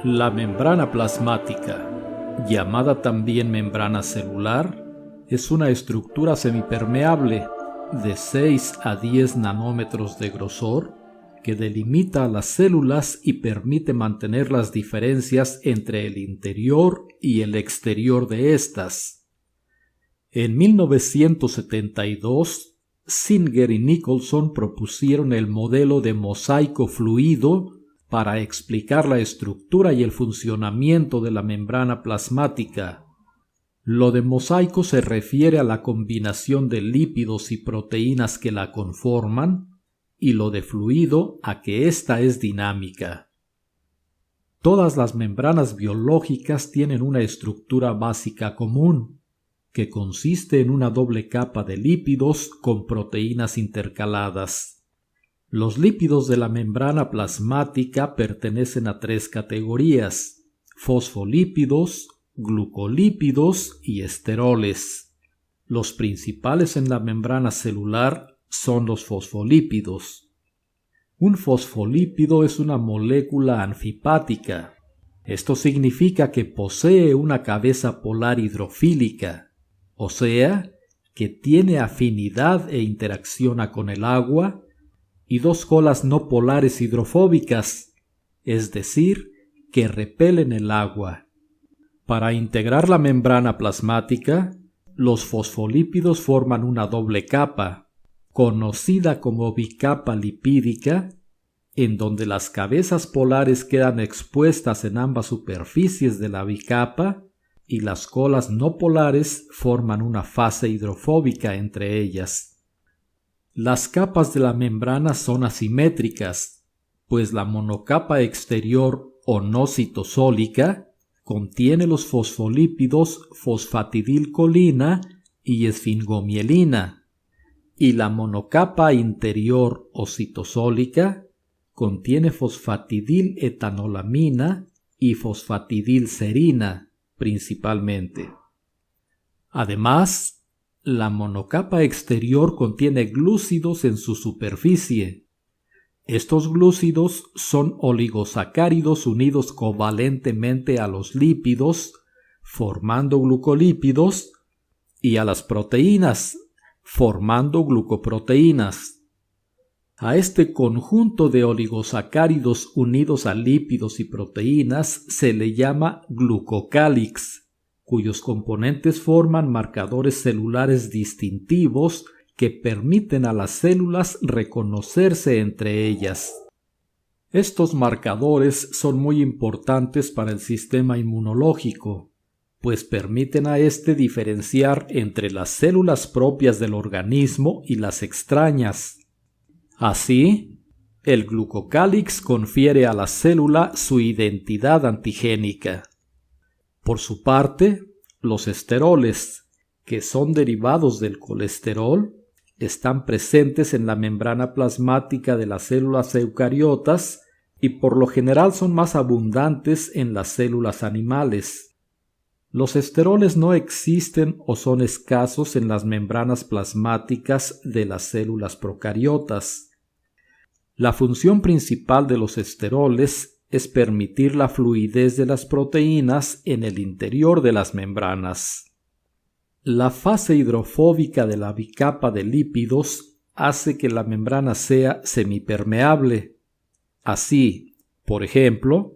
La membrana plasmática, llamada también membrana celular, es una estructura semipermeable de 6 a 10 nanómetros de grosor que delimita a las células y permite mantener las diferencias entre el interior y el exterior de estas. En 1972, Singer y Nicholson propusieron el modelo de mosaico fluido para explicar la estructura y el funcionamiento de la membrana plasmática. Lo de mosaico se refiere a la combinación de lípidos y proteínas que la conforman, y lo de fluido a que ésta es dinámica. Todas las membranas biológicas tienen una estructura básica común, que consiste en una doble capa de lípidos con proteínas intercaladas. Los lípidos de la membrana plasmática pertenecen a 3 categorías: fosfolípidos, glucolípidos y esteroles. Los principales en la membrana celular son los fosfolípidos. Un fosfolípido es una molécula anfipática. Esto significa que posee una cabeza polar hidrofílica, o sea, que tiene afinidad e interacciona con el agua, y 2 colas no polares hidrofóbicas, es decir, que repelen el agua. Para integrar la membrana plasmática, los fosfolípidos forman una doble capa, conocida como bicapa lipídica, en donde las cabezas polares quedan expuestas en ambas superficies de la bicapa y las colas no polares forman una fase hidrofóbica entre ellas. Las capas de la membrana son asimétricas, pues la monocapa exterior o no citosólica contiene los fosfolípidos fosfatidilcolina y esfingomielina, y la monocapa interior o citosólica contiene fosfatidiletanolamina y fosfatidilserina principalmente. Además, la monocapa exterior contiene glúcidos en su superficie. Estos glúcidos son oligosacáridos unidos covalentemente a los lípidos, formando glucolípidos, y a las proteínas, formando glucoproteínas. A este conjunto de oligosacáridos unidos a lípidos y proteínas se le llama glucocálix, cuyos componentes forman marcadores celulares distintivos que permiten a las células reconocerse entre ellas. Estos marcadores son muy importantes para el sistema inmunológico, pues permiten a éste diferenciar entre las células propias del organismo y las extrañas. Así, el glucocálix confiere a la célula su identidad antigénica. Por su parte, los esteroles, que son derivados del colesterol, están presentes en la membrana plasmática de las células eucariotas y por lo general son más abundantes en las células animales. Los esteroles no existen o son escasos en las membranas plasmáticas de las células procariotas. La función principal de los esteroles es permitir la fluidez de las proteínas en el interior de las membranas. La fase hidrofóbica de la bicapa de lípidos hace que la membrana sea semipermeable. Así, por ejemplo,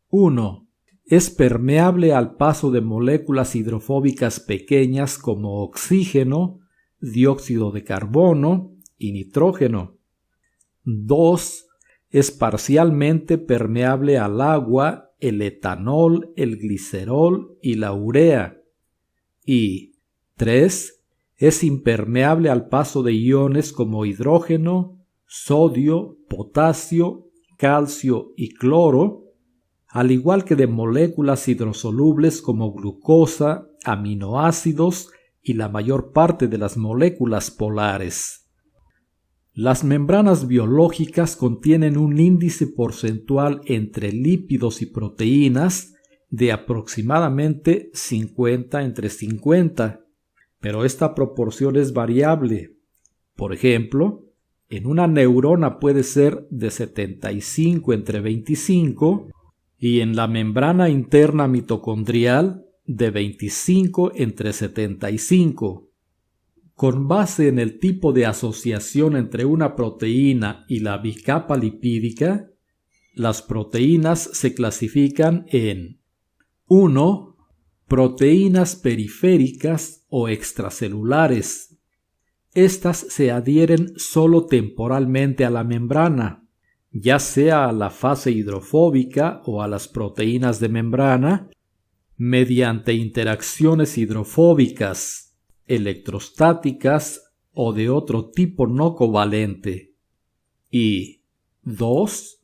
1. Es permeable al paso de moléculas hidrofóbicas pequeñas como oxígeno, dióxido de carbono y nitrógeno. 2. Es parcialmente permeable al agua, el etanol, el glicerol y la urea. Y 3. Es impermeable al paso de iones como hidrógeno, sodio, potasio, calcio y cloro, al igual que de moléculas hidrosolubles como glucosa, aminoácidos y la mayor parte de las moléculas polares. Las membranas biológicas contienen un índice porcentual entre lípidos y proteínas de aproximadamente 50-50, pero esta proporción es variable. Por ejemplo, en una neurona puede ser de 75/25 y en la membrana interna mitocondrial de 25/75. Con base en el tipo de asociación entre una proteína y la bicapa lipídica, las proteínas se clasifican en 1. Proteínas periféricas o extracelulares. Estas se adhieren solo temporalmente a la membrana, ya sea a la fase hidrofóbica o a las proteínas de membrana, mediante interacciones hidrofóbicas, electrostáticas o de otro tipo no covalente. Y 2.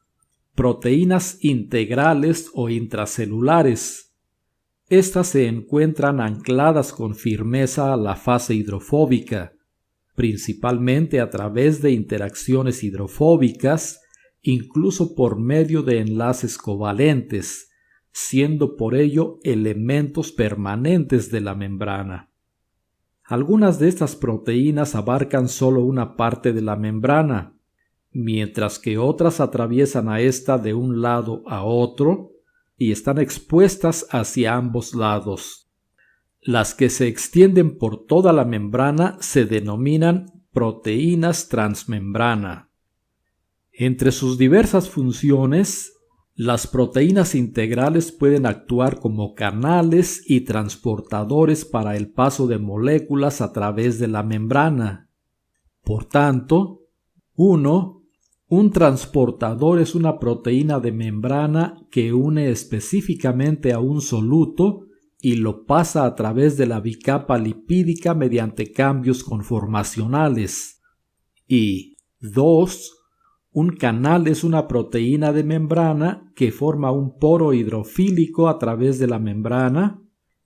Proteínas integrales o intracelulares. Estas se encuentran ancladas con firmeza a la fase hidrofóbica, principalmente a través de interacciones hidrofóbicas, incluso por medio de enlaces covalentes, siendo por ello elementos permanentes de la membrana. Algunas de estas proteínas abarcan solo una parte de la membrana, mientras que otras atraviesan a ésta de un lado a otro y están expuestas hacia ambos lados. Las que se extienden por toda la membrana se denominan proteínas transmembrana. Entre sus diversas funciones, las proteínas integrales pueden actuar como canales y transportadores para el paso de moléculas a través de la membrana. Por tanto, 1. Un transportador es una proteína de membrana que une específicamente a un soluto y lo pasa a través de la bicapa lipídica mediante cambios conformacionales. Y 2. Un canal es una proteína de membrana que forma un poro hidrofílico a través de la membrana,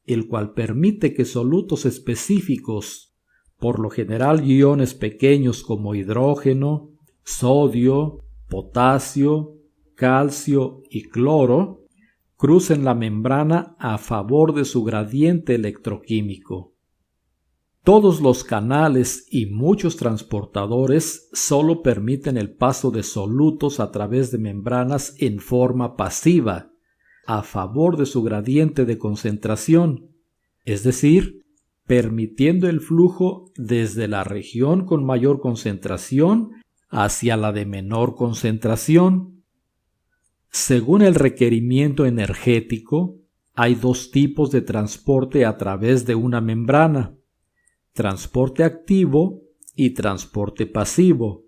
el cual permite que solutos específicos, por lo general iones pequeños como hidrógeno, sodio, potasio, calcio y cloro, crucen la membrana a favor de su gradiente electroquímico. Todos los canales y muchos transportadores solo permiten el paso de solutos a través de membranas en forma pasiva, a favor de su gradiente de concentración, es decir, permitiendo el flujo desde la región con mayor concentración hacia la de menor concentración. Según el requerimiento energético, hay dos tipos de transporte a través de una membrana: transporte activo y transporte pasivo,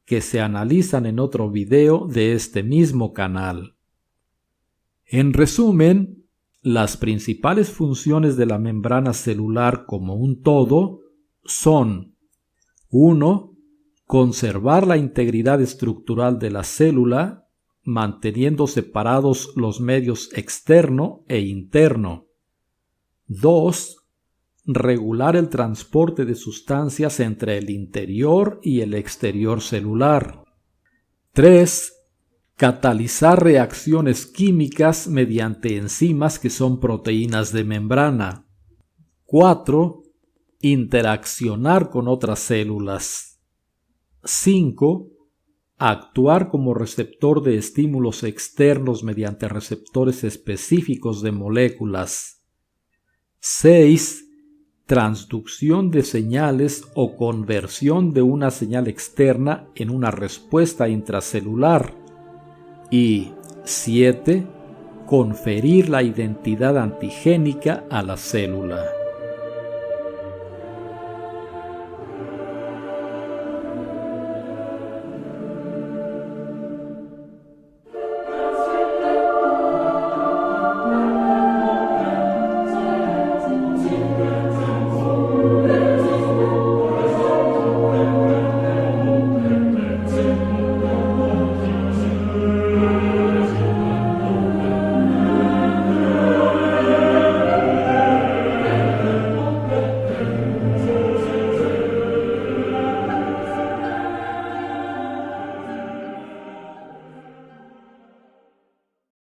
que se analizan en otro video de este mismo canal. En resumen, las principales funciones de la membrana celular como un todo son: 1. Conservar la integridad estructural de la célula, manteniendo separados los medios externo e interno. 2. Regular el transporte de sustancias entre el interior y el exterior celular. 3. Catalizar reacciones químicas mediante enzimas que son proteínas de membrana. 4. Interaccionar con otras células. 5. Actuar como receptor de estímulos externos mediante receptores específicos de moléculas. 6. Transducción de señales o conversión de una señal externa en una respuesta intracelular. Y 7. Conferir la identidad antigénica a la célula.